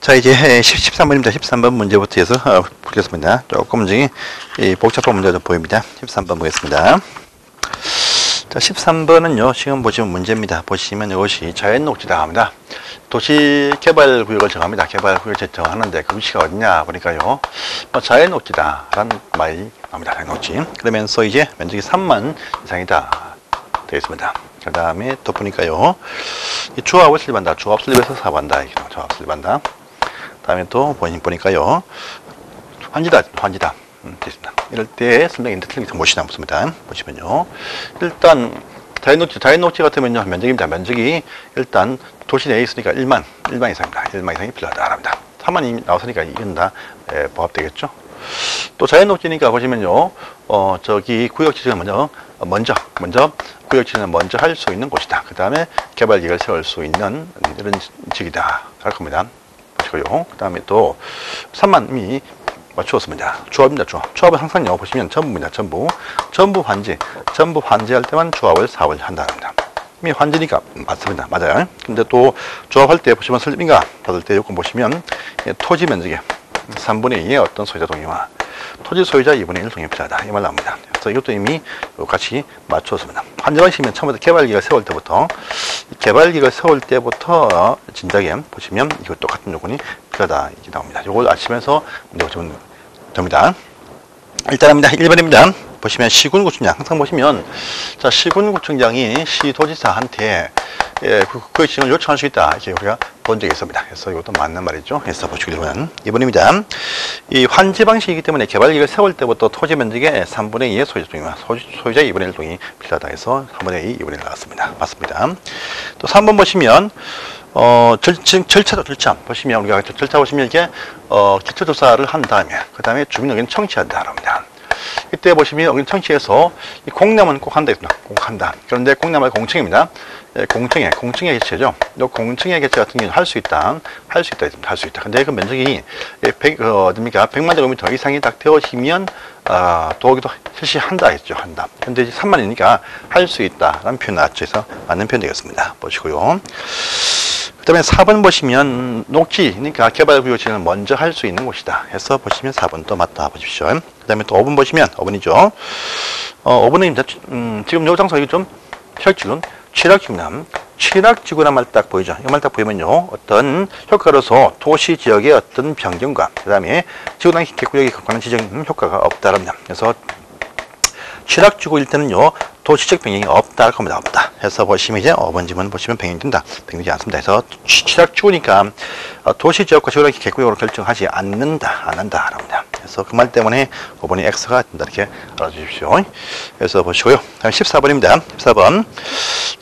자, 이제 13번입니다. 13번 문제부터 해서 풀겠습니다. 조금 복잡한 문제가 좀 보입니다. 13번 보겠습니다. 자, 13번은요, 지금 보시면 문제입니다. 보시면 이것이 자연녹지다 합니다. 도시개발구역을 정합니다. 개발구역을 정하는데 그 위치가 어디냐 보니까요, 자연녹지다 라는 말이 나옵니다. 자연녹지. 그러면서 이제 면적이 3만 이상이다 되겠습니다. 그 다음에 또 보니까요, 이 조합을 설립한다. 조합 설립해서 사업한다. 조합 설립한다. 다음에 또 보니까요, 환지다. 됐습니다. 이럴 때 설명인데 틀리게 못이나 묻습니다. 보시면요, 일단 자연녹지 같으면요, 면적입니다. 면적이 일단 도시 내에 있으니까 1만 이상입니다. 1만 이상이 필요하다 합니다. 3만이 나왔으니까 이건 다 부합되겠죠. 또 자연녹지니까 보시면요, 저기 구역 지정을 먼저 구역 지정을 먼저 할 수 있는 곳이다. 그 다음에 개발계획을 세울 수 있는 이런 지역이다 할 겁니다. 보시고요. 그 다음에 또 3만이 맞추었습니다. 조합입니다. 조합은 항상요, 보시면 전부입니다. 전부 환지할 때만 사업을 한다입니다. 이미 환지니까 맞습니다. 맞아요. 근데 또 조합할 때 보시면 설립인가 받을 때 요건 보시면 토지 면적의 3분의 2의 어떤 소유자 동의와 토지 소유자 2분의 1 동의 필요하다. 이 말 나옵니다. 그래서 이것도 이미 같이 맞추었습니다. 환지 방식이면 처음부터 개발계획을 세울 때부터 진작에 보시면 이것 똑같은 요건이 필요하다. 이렇게 나옵니다. 요걸 아시면서 문제 보시면 됩니다. 일단입니다. 1번입니다. 보시면 시군구청장, 항상 보시면, 자, 시군구청장이 시도지사한테 그 지정을 요청할 수 있다. 이렇게 우리가 본 적이 있습니다. 그래서 이것도 맞는 말이죠. 그래서 보시기 2번입니다. 이 환지 방식이기 때문에 개발계획을 세울 때부터 토지 면적의 3분의 2의 소유자 동의와 소유자 2분의 1 동의 필요하다 해서 3분의 2, 2분의 1 나왔습니다. 맞습니다. 또 3번 보시면, 절차 보시면, 우리가 절차 보시면 이게, 기초조사를 한 다음에, 그 다음에 주민 의견 청취한다. 합니다. 이때 보시면 의견 청취해서 공람은 꼭 한다. 꼭 한다. 그런데 공람은 공청입니다. 공청회 개최죠. 이 공청회 개최 같은 경우는 할 수 있다. 근데 그 면적이 100만 제곱미터 이상이 딱 되어지면, 도기도 실시한다 했죠. 한다. 근데 이제 3만이니까 할 수 있다라는 표현 나왔죠. 그래서 맞는 표현 되겠습니다. 보시고요. 그 다음에 4번 보시면 녹지, 그러니까 개발구역 지정을 먼저 할 수 있는 곳이다 해서 보시면 4번 또 맞다 보십시오. 그 다음에 또 5번 보시면 5번이죠. 5번은 지금 요 장소 이거 좀 혈지군 취락지구란 말 딱 보이죠. 이 말 딱 보이면요, 어떤 효과로서 도시지역의 어떤 변경과 그 다음에 지구당 개구역에 관한 지정 효과가 없다랍니다. 그래서 취락지구일 때는요, 도시적 변경이 없다 할 겁니다. 없다 해서 보시면 이제 5번 지문 보시면 변경된다. 변경되지 않습니다. 그래서 취락지구니까 도시지역과 지구당 개구역으로 결정하지 안 한다 합니다. 그래서 그 말 때문에 5번이 X가 된다. 이렇게 알아주십시오. 그래서 보시고요. 다음 14번입니다. 14번.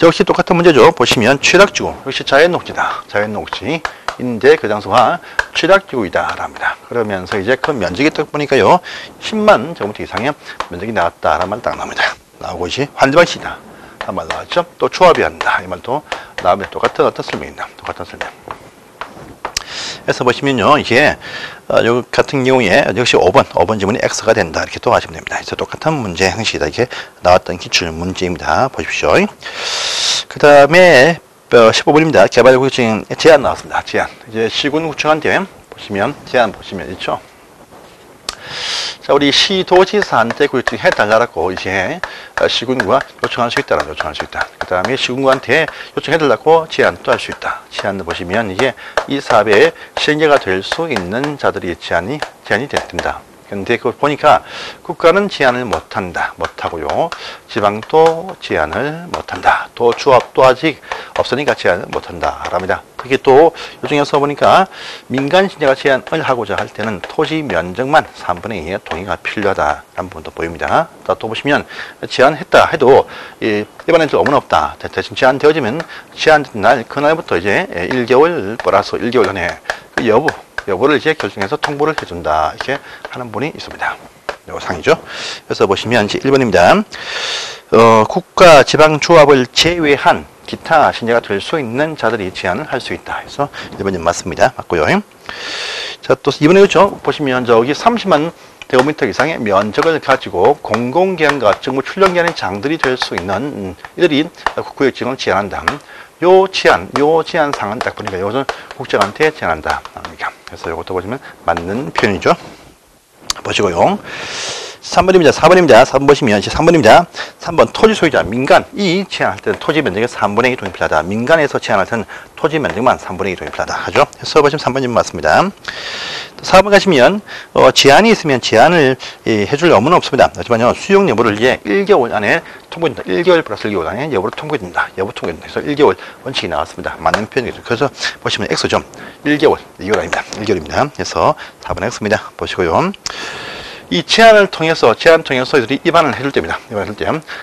역시 똑같은 문제죠. 보시면 취락지구. 역시 자연녹지다. 자연녹지인데 그 장소가 취락지구이다. 합니다. 그러면서 이제 그 면적이 딱 보니까요, 10만 제곱미터 이상의 면적이 나왔다. 라는 말 딱 나옵니다. 나오고 이제 환지방식이다. 라는 말 나왔죠. 또 조합이 한다. 이 말도 나오면 똑같은 어떤 설명입니다. 똑같은 설명. 그래서 보시면요, 이게, 요 같은 경우에 역시 5번 지문이 X가 된다. 이렇게 또 하시면 됩니다. 그래서 똑같은 문제 형식이다. 이렇게 나왔던 기출 문제입니다. 보십시오. 그 다음에 15번입니다. 개발구역 지정 제안 나왔습니다. 제안. 이제 시군구청한테 보시면, 제안 보시면 있죠. 자, 우리 시도지사한테 구역지정 해달라고 이제 시군구가 요청할 수 있다. 그 다음에 시군구한테 요청해달라고 제안도 할 수 있다. 제안을 보시면 이게 이 사업에 시행자가 될 수 있는 자들이 제안이 된다. 근데 그거 보니까 국가는 제안을 못하고요. 지방도 제안을 못한다. 또 조합도 아직 없으니까 제안을 못한다.랍니다. 그게 또 요중에서 보니까 민간 신자가 제안을 하고자 할 때는 토지 면적만 3분의 2의 동의가 필요하다라는 부분도 보입니다. 또 보시면 제안했다 해도 일반인들 오면 없다. 대신 제안되어지면 제안된 날 그날부터 이제 1개월 플러스 1개월 전에 그 여부를 이제 결정해서 통보를 해준다. 이렇게 하는 분이 있습니다. 요 상이죠. 그래서 보시면 이제 1번입니다. 국가 지방 조합을 제외한 기타 신자가 될 수 있는 자들이 제안을 할 수 있다. 그래서 1번이 맞습니다. 맞고요. 자, 또 2번에 그렇죠. 보시면 저기 30만 제곱미터 이상의 면적을 가지고 공공기관과 정부 출연기관의 장들이 될 수 있는 이들이 구역지정을 제한한다. 요 제한 상은 딱 보니까 이것은 국정한테 제한한다. 그래서 이것도 보시면 맞는 표현이죠. 보시고요. 3번입니다. 4번입니다. 4번 보시면 3번입니다. 3번 토지 소유자 민간 이 제한할 때는 토지 면적의 3분의 2 동이 필요하다. 민간에서 제한할 때는 토지 면적만 3분의 2 동이 필요하다 하죠. 그래서 보시면 3번이 맞습니다. 4번 가시면 제한이 있으면 제한을 해줄 의무는 없습니다. 하지만요 수용 여부를 위해 1개월 안에 통보된다. 1개월 플러스 1개월 안에 여부를 통보된다. 여부 통보된다. 그래서 1개월 원칙이 나왔습니다. 맞는 표현이죠. 그래서 보시면 X죠. 1개월, 2개월 아닙니다. 1개월입니다. 그래서 4번 X입니다. 보시고요. 이 제한 통해서 이들이 위반을 해줄 때입니다. 위반을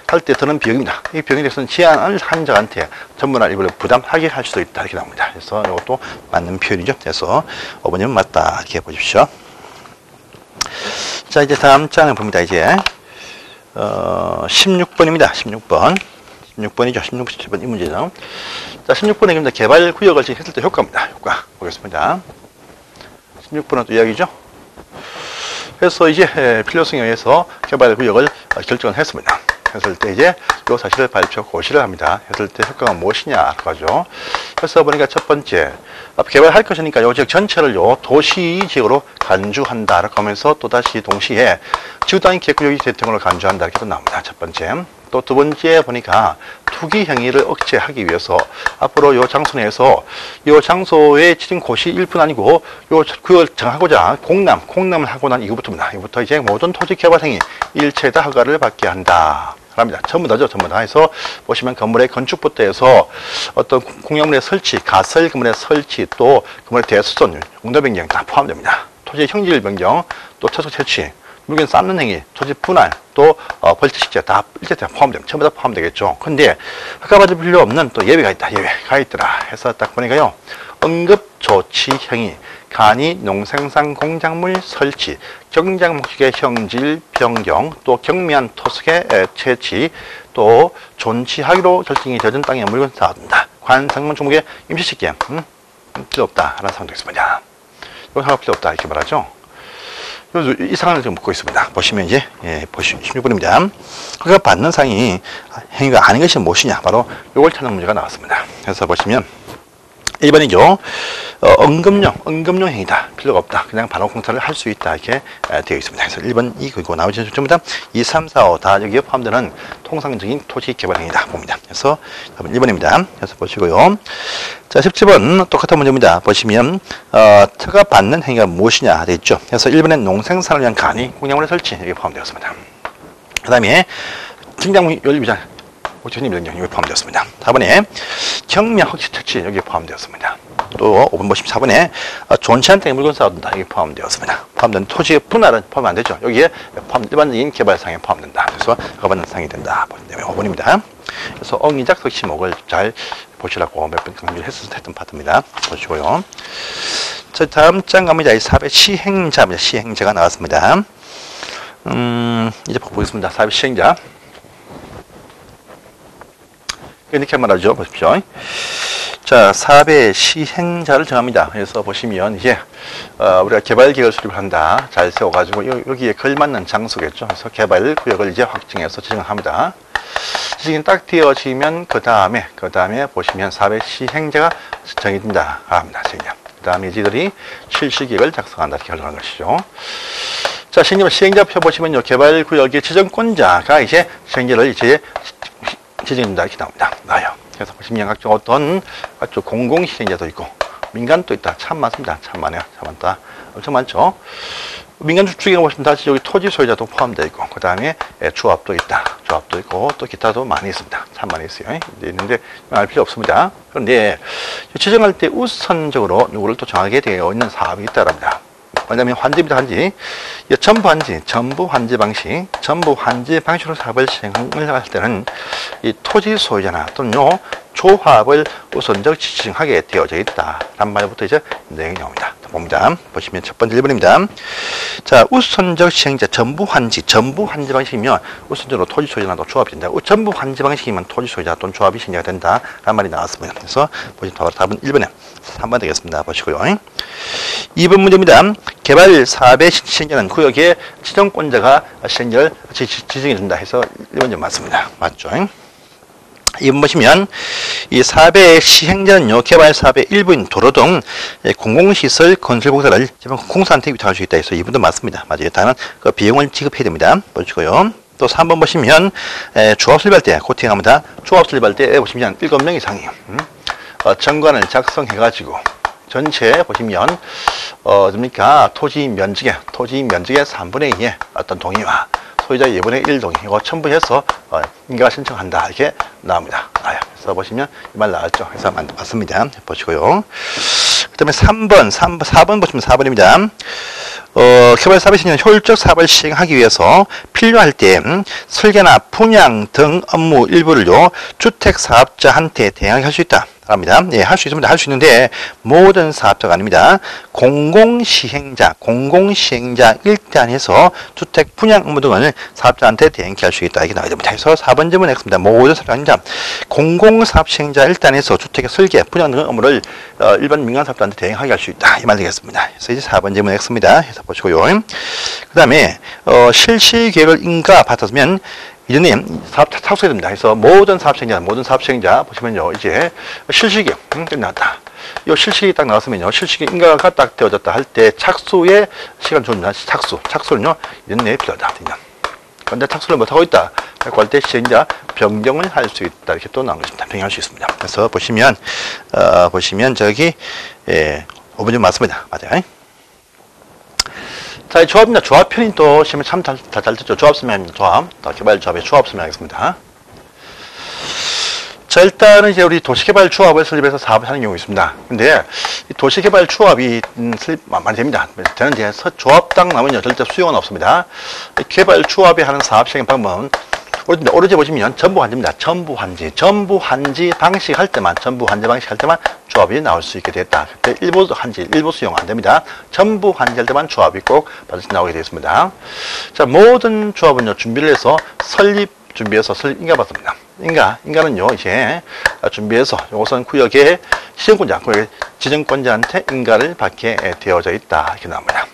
할 때 드는 비용입니다. 이 비용에 대해서는 제한을 한 자한테 전부나 일부를 부담하게 할 수도 있다. 이렇게 나옵니다. 그래서 이것도 맞는 표현이죠. 그래서 5번이면 맞다. 이렇게 보십시오. 자, 이제 다음 장을 봅니다. 이제 16번입니다. 16번. 16번이죠. 17번 이 문제죠. 자, 16번에 개발 구역을 했을 때 효과입니다. 효과 보겠습니다. 16번은 또 이야기죠. 그래서 이제 필요성에 의해서 개발 구역을 결정을 했습니다. 했을 때 이제 이 사실을 발표 고시를 합니다. 했을 때 효과가 무엇이냐 하죠. 그래서 보니까 첫 번째 개발할 것이니까 요 지역 전체를 도시 지역으로 간주한다라고 하면서 또 다시 동시에 지구단위 계획구역이 대통령으로 간주한다 이렇게 또 나옵니다. 첫 번째. 또 두 번째 보니까 투기 행위를 억제하기 위해서 앞으로 요 장소 내에서 요 장소의 지정 고시 1분 아니고 요 구역을 정하고자 공람을 하고 난 이후부터입니다. 이후부터 이제 모든 토지 개발 행위 일체 다 허가를 받게 한다. 합니다. 전부 다죠. 전부 다 해서 보시면 건물의 건축부터 해서 어떤 공약물의 설치, 가설 건물의 설치, 또 건물의 대수선, 용도 변경 다 포함됩니다. 토지의 형질 변경, 또 초석 채취, 물건 쌓는 행위, 토지 분할, 또 벌채 식재 다 일체 다 포함됩니다. 전부 다 포함되겠죠. 근데 허가받을 필요 없는 또 예외가 있다. 예외가 있더라. 해서 딱 보니까요. 응급조치 행위, 간이 농생산 공작물 설치, 경작 목적의 형질 변경, 또 경미한 토석의 채취, 또 존치하기로 결정이 되어진 땅에 물건 쌓아둔다. 관상문 종목의 임시식견 필요 없다. 라는 상황도 있습니다. 이거 하나 필요 없다. 이렇게 말하죠. 이 상황을 지금 묻고 있습니다. 보시면 이제 보시면 16번입니다. 허가 받는 상이 행위가 아닌 것이 무엇이냐? 바로 이걸 찾는 문제가 나왔습니다. 그래서 보시면 1번이죠. 응급용 행위다. 필요가 없다. 그냥 바로 공사를 할 수 있다. 이렇게 되어 있습니다. 그래서 1번 이거고 나머지는 전부 다 2, 3, 4, 5 다 여기에 포함되는 통상적인 토지 개발 행위다. 봅니다. 그래서 1번입니다. 그래서 보시고요. 자, 17번 똑같은 문제입니다. 보시면 허가 받는 행위가 무엇이냐 되어 있죠. 그래서 1번엔 농생산을 위한 간이 공작물의 설치 여기에 포함되었습니다. 그 다음에 경작물 연료비자 오천이 명령이 포함되었습니다. 4번에 경미한 헛치 채취 여기에 포함되었습니다. 또 5번 보시면 4번에 존치한 땅에 물건 쌓아둔다. 여기 포함되었습니다. 포함된 토지의 분할은 포함 안 되죠. 여기에 일반적인 개발상에 포함된다. 그래서 허가받는 상이 된다. 5번입니다. 그래서 엉이작 석시목을 잘 보시라고 몇 번 강조를 했던 파트입니다. 보시고요. 자, 다음 장 갑니다. 이 4배 시행자입니다. 시행자가 나왔습니다. 이제 보겠습니다. 4배 시행자. 이렇게 말하죠. 보십시오. 자, 4배 시행자를 정합니다. 그래서 보시면 이제 우리가 개발 계획을 수립한다. 잘 세워가지고 여기에 걸맞는 장소겠죠. 그래서 개발 구역을 이제 확정해서 지정을 합니다. 지정이 딱 되어지면 그 다음에 보시면 4배 시행자가 정해진다. 합니다. 시행자. 그 다음에 이들이 실시계획을 작성한다. 이렇게 하는 것이죠. 자, 시행자표 보시면요. 개발 구역의 지정권자가 이제 시행자를 이제 지정된다. 이렇게 나옵니다. 나요. 그래서 보시면 각종 어떤 공공시행자도 있고 민간도 있다. 참 많습니다. 참 많아요. 참 많다. 엄청 많죠. 민간 주축에 보시면 다시 여기 토지 소유자도 포함되어 있고 그 다음에 조합도 있다. 조합도 있고 또 기타도 많이 있습니다. 참 많이 있어요. 있는데 알 필요 없습니다. 그런데 지정할 때 우선적으로 누구를 또 정하게 되어 있는 사업이 있다랍니다. 왜냐하면 환지입니다. 환지. 전부 환지 방식으로 사업을 시행을 할 때는 이 토지 소유자나 또는 조합을 우선적 지정하게 되어져 있다. 라는 말부터 이제 내용이 나옵니다. 봅니다. 보시면 첫 번째 1번입니다. 자, 우선적 시행자 전부 환지 방식이면 우선적으로 토지 소유자나 조합이 된다. 전부 환지 방식이면 토지 소유자 또는 조합이 시행자가 된다. 라는 말이 나왔습니다. 그래서 보시면 바로 답은 1번에 3번 되겠습니다. 보시고요. 2번 문제입니다. 개발 사업의 시행자는 구역의 지정권자가 시행자를 지정해 준다 해서 1번이 맞습니다. 맞죠? 2번 보시면 이 사업의 시행자는요, 개발 사업의 일부인 도로 등 공공시설 건설 공사를 공사한테 위탁할 수 있다 해서 2번도 맞습니다. 맞아요. 다만 그 비용을 지급해야 됩니다. 보시고요. 또 3번 보시면 조합 설립할 때 코팅합니다. 조합 설립할 때 보시면 7명 이상이 정관을 작성해가지고 전체 보시면 뭡니까 토지 면적의 3분의 2의 어떤 동의와 소유자 2분의 1 동의 이거 첨부해서 인가가 신청한다 이렇게 나옵니다. 그래서 보시면 이 말 나왔죠. 그래서 맞습니다. 보시고요. 그다음에 4번 보시면 4번입니다. 개발 사업의 시행자는 효율적 사업을 시행하기 위해서 필요할 때 설계나 분양 등 업무 일부를요 주택 사업자한테 대행하게 할 수 있다. 합니다. 예, 할 수 있습니다. 할 수 있는데 모든 사업자가 아닙니다. 공공시행자 일단에서 주택 분양 업무 등을 사업자한테 대행케 할 수 있다. 이게 나와야 됩니다. 그래서 4번 질문 X입니다. 모든 사업자가 아닙니다. 공공사업 시행자 일단에서 주택의 설계, 분양 등 업무를 일반 민간 사업자한테 대행하게 할 수 있다. 이 말 되겠습니다. 그래서 이제 4번 질문 X입니다. 그래서 보시고요. 그 다음에 실시 계획을 인가 받았으면 이전에 사업 착수해야 됩니다. 그래서 모든 사업 시행자 보시면요, 이제 실시계획 끝났다. 이 실시계획이 딱 나왔으면요, 실시계획 인가가 딱 되어졌다 할 때 착수의 시간 줍니다. 착수는요, 이전 내에 필요하다. 그런데 착수를 못하고 있다. 그럴 때 시행자 변경을 할 수 있다. 이렇게 또 나온 것입니다. 변경할 수 있습니다. 그래서 보시면 저기 5번이 맞습니다. 맞아요. 자, 조합입니다. 조합편이 또 시험에 참 잘 듣죠. 조합 설명입니다. 조합. 개발 조합의 조합 설명하겠습니다. 자, 일단은 이제 우리 도시개발 조합을 설립해서 사업을 하는 경우가 있습니다. 근데 이 도시개발 조합이 설립 많이 됩니다. 저는 이제 조합당 나면요 절대 수용은 없습니다. 개발 조합이 하는 사업 시행 방법은 오른쪽 보시면 전부 환지입니다. 전부 환지 방식 할 때만 조합이 나올 수 있게 됐다. 그때 일부 환지, 일부 수용 안 됩니다. 전부 환지 할 때만 조합이 꼭 반드시 나오게 되었습니다. 자, 모든 조합은요 준비를 해서 설립 인가 받습니다. 인가는요 이제 준비해서 우선 구역의 지정권자한테 인가를 받게 되어져 있다. 이렇게 나옵니다.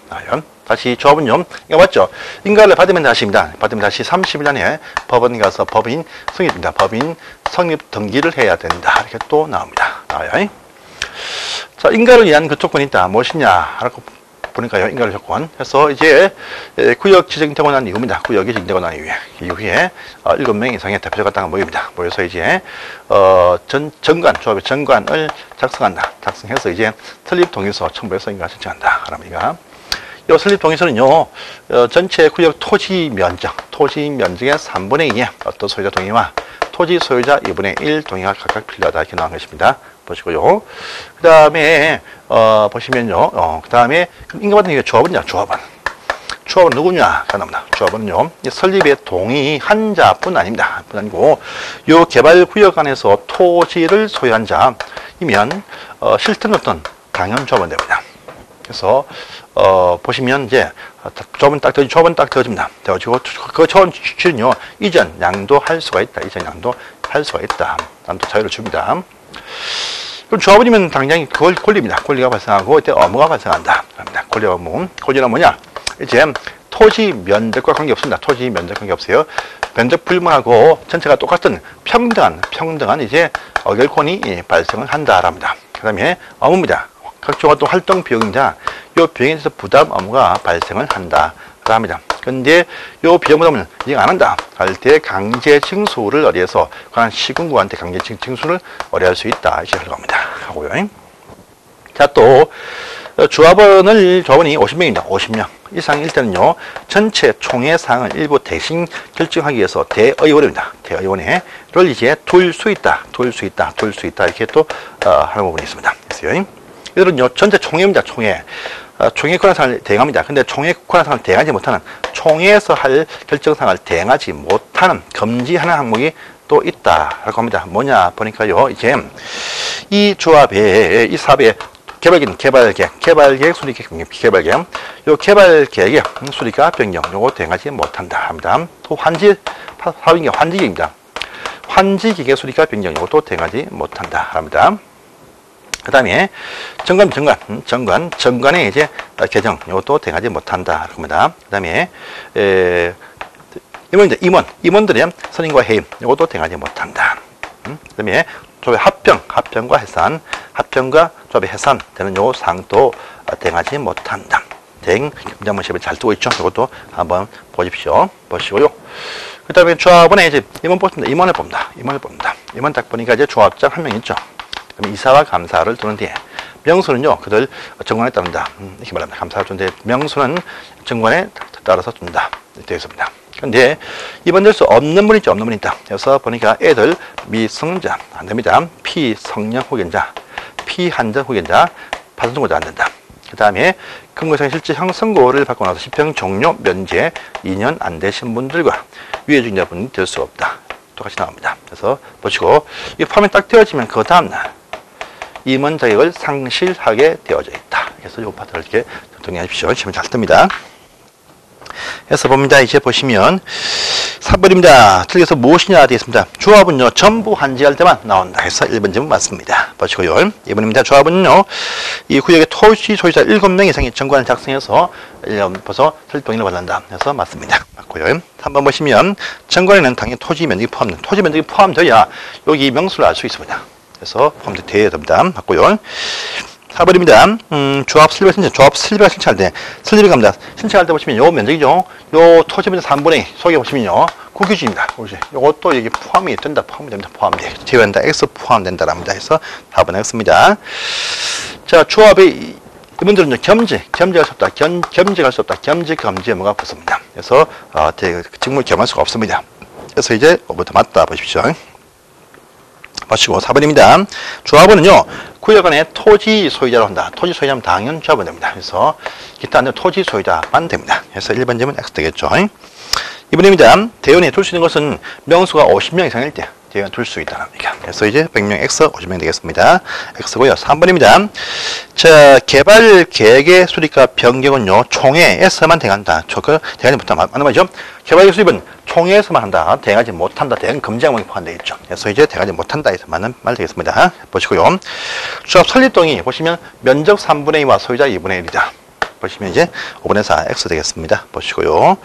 다시 조합은요, 이거 맞죠? 인가를 받으면 다시입니다. 받으면 다시 30일 안에 법원 가서 법인 성립입니다. 법인 성립 등기를 해야 된다. 이렇게 또 나옵니다. 자, 인가를 위한 그 조건이 있다. 무엇이냐? 라고 보니까요, 인가를 조건. 해서 이제 구역 지정되고 난 이후입니다. 구역이 지정되고 난 이후에 7명 이상의 대표자가 딱 모입니다. 모여서 이제 조합의 정관을 작성해서 이제 설립 동의서 첨부해서 인가 신청한다. 그럽니다. 이 설립 동의서는요, 전체 구역 토지 면적의 3분의 2의 어떤 소유자 동의와 토지 소유자 2분의 1 동의가 각각 필요하다. 이렇게 나온 것입니다. 보시고요. 그 다음에, 보시면요, 그 다음에, 인가받은 게 조합은요, 조합은 누구냐? 나옵니다. 조합은요, 설립에 동의한 자뿐 아닙니다. 뿐 아니고, 요 개발구역 안에서 토지를 소유한 자이면, 실든 어떤 당연조합은 됩니다. 그래서 보시면 이제 조합은 딱 되어집니다. 되어지고 그 조합 취지는요 이전 양도 할 수가 있다. 남도 자유를 줍니다. 그럼 조합원이면 당장히 그걸 권리입니다. 권리가 발생하고 이때 업무가 발생한다. 권리는 뭐냐? 이제 토지 면적과 관계없습니다. 토지 면적 관계없어요. 면적 불문하고 전체가 똑같은 평등한 이제 어결권이 발생을 한다랍니다. 그 다음에 업무입니다. 각종 어떤 활동 비용입니다. 이 비용에 대해서 부담 업무가 발생을 한다. 합니다. 근데 이 비용 부담을 인정 안 한다. 할 때 강제 징수를 의뢰해서 관한 시군구한테 강제 징수를 의뢰할 수 있다. 이렇게 합니다. 하고요. 자, 또 조합원이 50명입니다. 50명 이상일 때는요, 전체 총회 사항을 일부 대신 결정하기 위해서 대의원입니다. 대의원회를 이제 둘 수 있다. 이렇게 또 하는 부분이 있습니다. 그래서요. 이들은요, 전체 총회입니다. 총회 권한사항을 대행합니다. 근데 총회 권한사항을 대행하지 못하는, 총회에서 할 결정사항을 대행하지 못하는, 금지하는 항목이 또 있다라고 합니다. 뭐냐 보니까요, 이제 이 조합에, 이 사업에 개발계획, 수립계획, 개발계획. 요 개발계획의 수립과 변경, 요거 대응하지 못한다 합니다. 또 환지 계획입니다. 환지 기계 수립과 변경, 요것도 대응하지 못한다 합니다. 그 다음에 정관의 이제 개정, 이것도 대응하지 못한다 합니다. 그 다음에 임원들의 선임과 해임, 이것도 대응하지 못한다. 그 다음에 조합의 합병과 해산, 합병과 조합의 해산 되는 요 사항도 대응하지 못한다. 대응 경장문 시험에 잘 뜨고 있죠. 이것도 한번 보시고요. 그 다음에 조합원의 이제 임원 봅니다. 임원 딱 보니까 이제 조합장 한 명 있죠. 그다음에 이사와 감사를 두는 뒤에 명수는요, 그들 정관에 따른다. 이렇게 말합니다. 감사를 두는데 명수는 정관에 따라서 둔다. 되어 있습니다. 근데 입원될 수 없는 분이 있죠. 없는 분이 있다. 그래서 보니까 애들 미성자 안 됩니다. 피성령 후견자, 피한정 후견자, 파선선고자 안 된다. 그 다음에 금고상 실제 형선고를 받고 나서 시평 종료 면제 2년 안 되신 분들과 위해중자분이 될 수 없다. 똑같이 나옵니다. 그래서 보시고 이 포함이 딱 되어지면 그 다음날 임원 자격을 상실하게 되어져 있다. 그래서 이 파트를 이렇게 정리하십시오. 시험이 잘 뜹니다. 해서 봅니다. 이제 보시면 3번입니다. 틀려서 무엇이냐 되어 있습니다. 조합은요, 전부 환지할 때만 나온다. 해서 1번 질문 맞습니다. 보시고요. 2번입니다. 조합은요, 이 구역의 토지 소유자 7명 이상의 정관을 작성해서 벌써 설정을 받는다. 해서 맞습니다. 맞고요. 3번 보시면 정관에는 당연히 토지 면적이 포함되어야 여기 명수를 알 수 있습니다. 그래서 포함되어야 됩니다. 맞고요. 4번입니다. 조합 슬립 신청할 때, 슬립이 갑니다. 신청할 때 보시면 요 면적이죠. 요 토지 면적 3분의 2 속에 보시면요. 국유지입니다. 요것도 여기 포함이 됩니다. 포함돼. 제외한다. X 포함된다랍니다. 해서 4번 X입니다. 자, 조합의 이분들은요, 겸직할 수 없다. 겸직할 수 없다. 겸직, 금지에 뭐가 붙습니다. 그래서, 직무를 겸할 수가 없습니다. 그래서 이제 5번부터 맞다 보십시오. 마치고 4번입니다. 조합원은요, 구역 안에 토지 소유자로 한다. 토지 소유자면 당연 조합원 됩니다. 그래서 기타 안에 토지 소유자만 됩니다. 그래서 1번 질문 X 되겠죠. 2번입니다. 대원에 둘 수 있는 것은 명수가 50명 이상일 때 대원 둘 수 있다는 얘기야. 그래서 이제 100명 X 50명 되겠습니다. X고요. 3번입니다. 자, 개발 계획의 수립과 변경은요, 총회에서만 대응한다. 대응하지 못한다. 맞는 말이죠. 개발 계획 수립은 총회에서만 한다. 대응하지 못한다. 대응 금지 항목이 포함되어 있죠. 그래서 이제 대응하지 못한다. 해서 맞는 말 되겠습니다. 보시고요. 조합 설립동의 보시면 면적 3분의 2와 소유자 2분의 1이다. 보시면 이제 5분의 4 X 되겠습니다. 보시고요.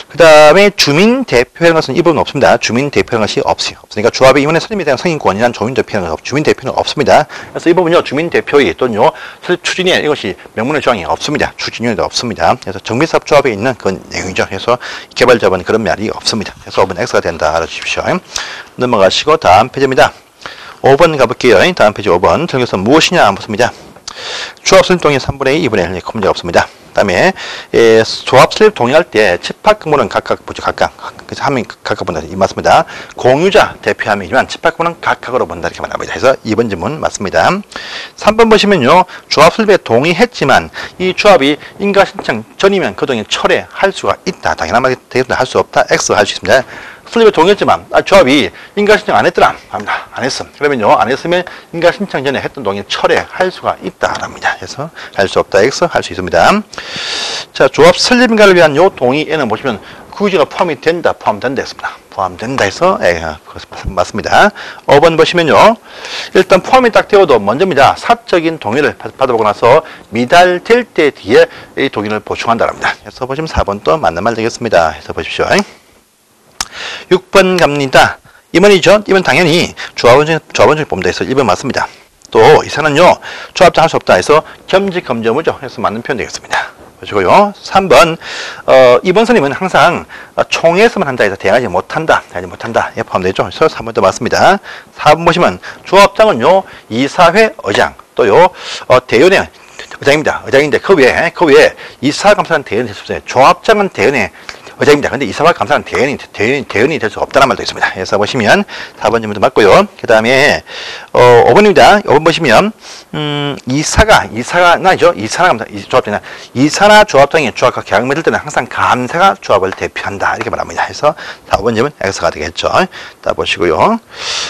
그 다음에 주민대표라는 것은 이 부분은 없습니다. 주민대표라는 것이 없으니까 조합의 임원의 선임에 대한 승인권이란 주민대표는 없습니다. 그래서 이 부분은요, 주민대표의 또는요, 설립 추진위원 이것이 명문의 조항이 없습니다. 추진위원도 없습니다. 그래서 정비사업조합에 있는 그런 내용이죠. 그래서 개발자업은 그런 말이 없습니다. 그래서 5번 X가 된다. 알아주십시오. 넘어가시고 다음 페이지입니다. 5번 가볼게요. 다음 페이지 5번. 정해서 무엇이냐 묻습니다. 조합 설립 동의 3분의 2, 2분의 1 문제 없습니다. 그 다음에 조합 설립 동의할 때 집합근무는 각각 보죠. 그래서 한 명 각각 본다. 이 맞습니다. 공유자 대표 한 명이지만 집합근무는 각각으로 본다. 이렇게 말합니다. 그래서 2번 질문 맞습니다. 3번 보시면요. 조합 설립에 동의했지만 이 조합이 인가 신청 전이면 그 동의 철회할 수가 있다. 당연한 말이 되겠습니다. 할 수 없다. X 할 수 있습니다. 설립에 동의했지만 조합이 인가 신청 안 했더라 합니다. 안 했음. 그러면요, 안 했으면 인가 신청 전에 했던 동의 철회할 수가 있다랍니다. 그래서 할 수 없다 X 할 수 있습니다. 자, 조합 설립 인가를 위한 요 동의에는 보시면 구유지가 포함된다 했습니다. 포함된다 해서 맞습니다. 5번 보시면요, 일단 포함이 딱 되어도 먼저입니다. 사적인 동의를 받아보고 나서 미달될 때 뒤에 이 동의를 보충한다랍니다. 그래서 보시면 4번 또 맞는 말 되겠습니다. 해서 보십시오. 6번 갑니다. 이번이죠. 이번 당연히 조합원 중에 봅니다. 해서 1번 맞습니다. 또 이사는요, 조합장 할 수 없다 해서 겸직 검정무죠. 해서 맞는 표현 되겠습니다. 보시고요. 3번 이번 선임은 항상 총회에서만 한다 해서 대응하지 못한다. 예, 포함되죠. 그래서 3번도 맞습니다. 4번 보시면 조합장은요, 이사회 의장 또요, 대연회 의장입니다. 의장인데 그 외에 이사 감사는 대연이 될 수 없어요. 조합장은 대연회 의장입니다. 근데 이사와 감사는 대연이 될 수 없다는 말도 있습니다. 그래서 보시면 4번 질문도 맞고요. 그 다음에 5번입니다. 5번 보시면 이사나 감사, 조합장이나 이사나 조합장이 조합과 계약 맺을 때는 항상 감사가 조합을 대표한다. 이렇게 말합니다. 그래서 4번 질문 X가 되겠죠. 다 보시고요.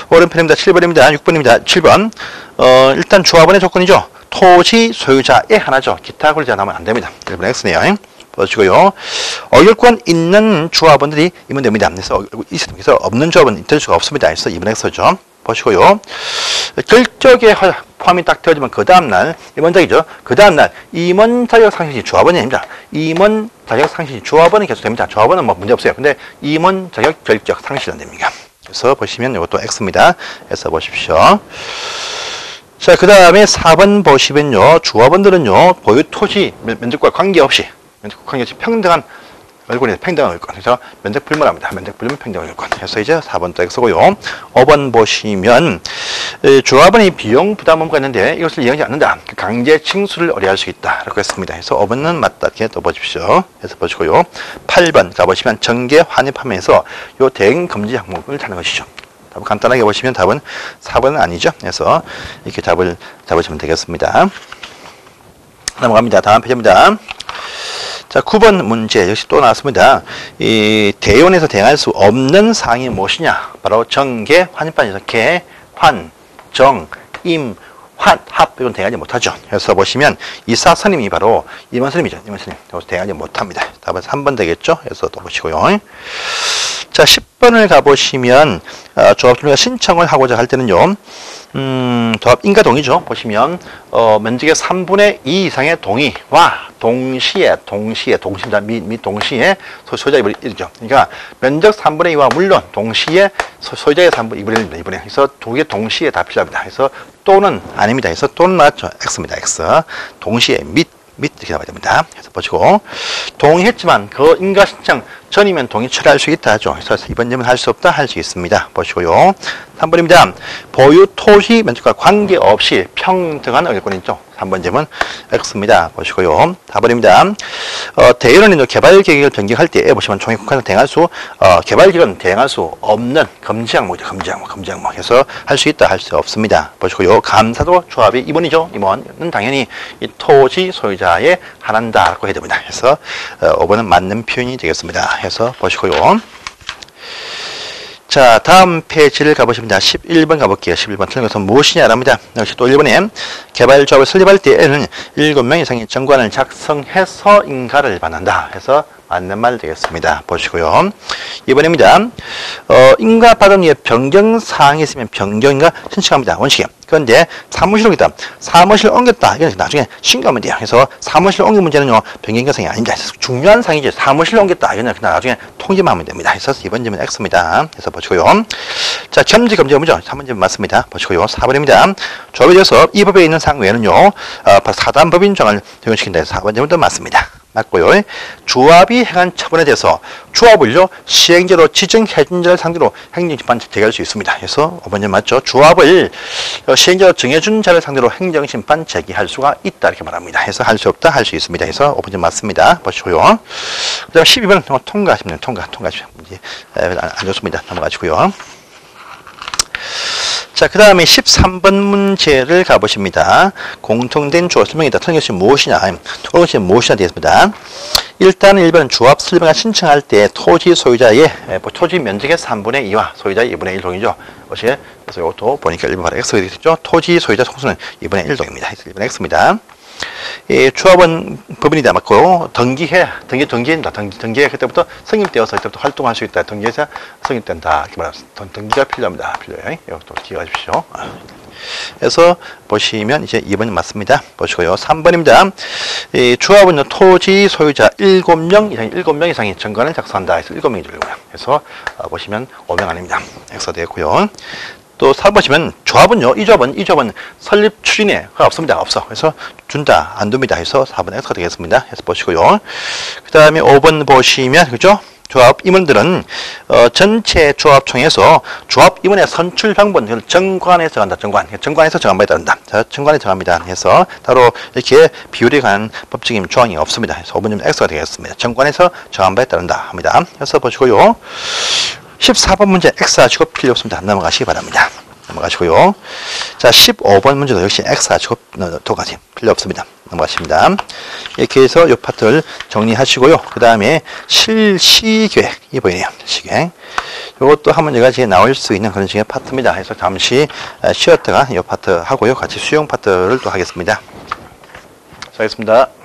오른편입니다. 7번입니다. 6번입니다. 7번. 일단 조합원의 조건이죠. 토지 소유자의 하나죠. 기타 권리자 나오면 안 됩니다. 1번 X네요. 보시고요. 어결권 있는 조합원들이 이면 됩니다. 그래서 없는 조합은 될 수가 없습니다. 그래서 2번 X죠. 보시고요. 결적에 포함이 딱 되어지면 그 다음날 임원작이죠. 그 다음날 임원 자격 상실시 조합원이 아닙니다. 임원 자격 상실시 조합원은 계속됩니다. 조합원은 뭐 문제 없어요. 근데 임원 자격 결적 상실 안 됩니다. 그래서 보시면 이것도 X입니다. 해서 보십시오. 자, 그 다음에 4번 보시면요. 조합원들은요, 보유 토지 면적과 관계없이 평등한 얼굴이 평등한 얼굴. 그래서 면적 불문합니다. 면적 불문 평등한 얼굴. 그래서 이제 4번도 X고요. 5번 보시면 조합원이 비용 부담 의무가 있는데 이것을 이행하지 않는다. 강제 징수를 의뢰할 수 있다. 라고 했습니다. 그래서 5번은 맞다. 이렇게 또 보십시오. 그래서 보시고요. 8번 가보시면 정계 환입하면서 요 대행 금지 항목을 찾는 것이죠. 답을 간단하게 보시면 답은 4번은 아니죠. 그래서 이렇게 답을 잡으시면 되겠습니다. 넘어갑니다. 다음 페이지입니다. 자, 9번 문제 역시 또 나왔습니다. 이 대의원에서 대응할 수 없는 사항이 무엇이냐? 바로 정계, 환입반에서 개, 환, 정, 임, 환, 합 이건 대응하지 못하죠. 그래서 보시면 이사 선임이 바로 임원 선임이죠. 임원 선임. 여기서 대응하지 못합니다. 답은 3번 되겠죠. 그래서 또 보시고요. 자, 10번을 가보시면 조합주가 신청을 하고자 할 때는요. 조합 인가동의죠. 보시면 면적의 3분의 2 이상의 동의와 동시에 및 동시에 소유자 2분의 1이죠. 그러니까 면적 3분의 2와 물론 동시에 소유자의 3분의 1입니다. 그래서 두 개 동시에 다 필요합니다. 그래서 또는 아닙니다. 그래서 또는 맞죠. X입니다. X. 동시에 및 이렇게 나와야 됩니다. 그래서 보시고 동의했지만 그 인가 신청 전이면 동의 처리할 수 있다 하죠. 그래서 이번 점은 할 수 없다 할 수 있습니다. 보시고요. 3번입니다. 보유 토지 면적과 관계없이 평등한 의결권이죠. 3번 점은 X입니다. 보시고요. 4번입니다. 대의원이 개발 계획을 변경할 때 보시면 종이국한을 대행할 수 개발 계획은 대행할 수 없는 금지 항목이죠. 금지 항목 해서 할 수 있다 할 수 없습니다. 보시고요. 감사도 조합이 임원이죠. 임원은 당연히 이 토지 소유자에 한한다라고 해야 됩니다. 그래서 5번은 맞는 표현이 되겠습니다. 해서 보시고요. 자, 다음 페이지를 가보십니다. 11번 가볼게요. 11번 틀린 것은 무엇이냐랍니다. 역시 또 1번에 개발조합을 설립할 때에는 7명 이상의 정관을 작성해서 인가를 받는다. 해서 맞는 말 되겠습니다. 보시고요. 2번입니다. 인가 받은 후에 변경사항이 있으면 변경인가 신청합니다. 원칙에. 그런데 사무실을 옮겼다. 사무실을 옮겼다. 이건 나중에 신고하면 돼요. 그래서 사무실 옮긴 문제는요. 변경인가 사항이 아닙니다. 중요한 사항이죠. 사무실을 옮겼다. 이건 그냥 나중에 통지만 하면 됩니다. 그래서 2번 점은 X입니다. 그래서 보시고요. 자, 겸지 검지가 뭐죠? 3번 점 맞습니다. 보시고요. 4번입니다. 조합에 대해서 이 법에 있는 사항 외에는요. 사단법인 조항을 적용시킨다 해서 4번 점은 또 맞습니다. 맞고요. 조합이 행한 처분에 대해서 조합을요 시행자로 지정해준 자를 상대로 행정심판 제기할 수 있습니다. 그래서 5번째 맞죠. 조합을 시행자로 정해준 자를 상대로 행정심판 제기할 수가 있다 이렇게 말합니다. 해서 할 수 없다 할 수 있습니다. 해서 5번째 맞습니다. 보시고요. 그다음 12번 통과하시면 통과하시면 이제 안 좋습니다. 넘어가시고요. 자, 그 다음에 13번 문제를 가보십니다. 공통된 조합 설명이다. 틀린 것이 무엇이냐? 옳은 것이 무엇이냐 되겠습니다. 일단 1번은 조합 설명을 신청할 때 토지 소유자의 토지 면적의 3분의 2와 소유자의 2분의 1 동이죠. 그래서 이것도 보니까 1번 바로 X가 되겠죠. 토지 소유자 총수는 2분의 1 동입니다. 1번 X입니다. 조합원 법인이다 맞고 등기해입니다. 등기해 그때부터 성립되어서 그때부터 활동할 수 있다. 등기해서 성립된다. 이렇게 말합니다. 등기가 필요합니다. 필요해요. 이것도 기억하십시오. 그래서 보시면 이제 2번이 맞습니다. 보시고요. 3번입니다. 조합은 토지 소유자 7명 이상이 정관을 작성한다. 해서 7명이죠. 그래서 보시면 5명 아닙니다. X가 되겠고요. 또 4번 보시면 조합은요, 이 조합은 설립 추진에 없습니다. 없어. 그래서 준다, 안 둡니다. 해서 4번 X가 되겠습니다. 해서 보시고요. 그 다음에 5번 보시면, 그죠? 조합 임원들은, 전체 조합총회에서 조합 임원의 선출 방법은 정관에서 정한다. 정관에서 정한 바에 따른다. 자, 정관에 정합니다. 해서 따로 이렇게 비율에 관한 법적인 조항이 없습니다. 그래서 5번은 X가 되겠습니다. 정관에서 정한 바에 따른다. 합니다. 해서 보시고요. 14번 문제 X 하시고 필요 없습니다. 넘어가시기 바랍니다. 넘어가시고요. 자, 15번 문제도 역시 X 하시고 도가지 필요 없습니다. 넘어가십니다. 이렇게 해서 이 파트를 정리하시고요. 그 다음에 실시계획이 보이네요. 시계획. 이것도 한 문제가 이제 나올 수 있는 그런 식의 파트입니다. 그래서 잠시 쉬었다가 이 파트 하고요. 같이 수용 파트를 또 하겠습니다. 수고하셨습니다.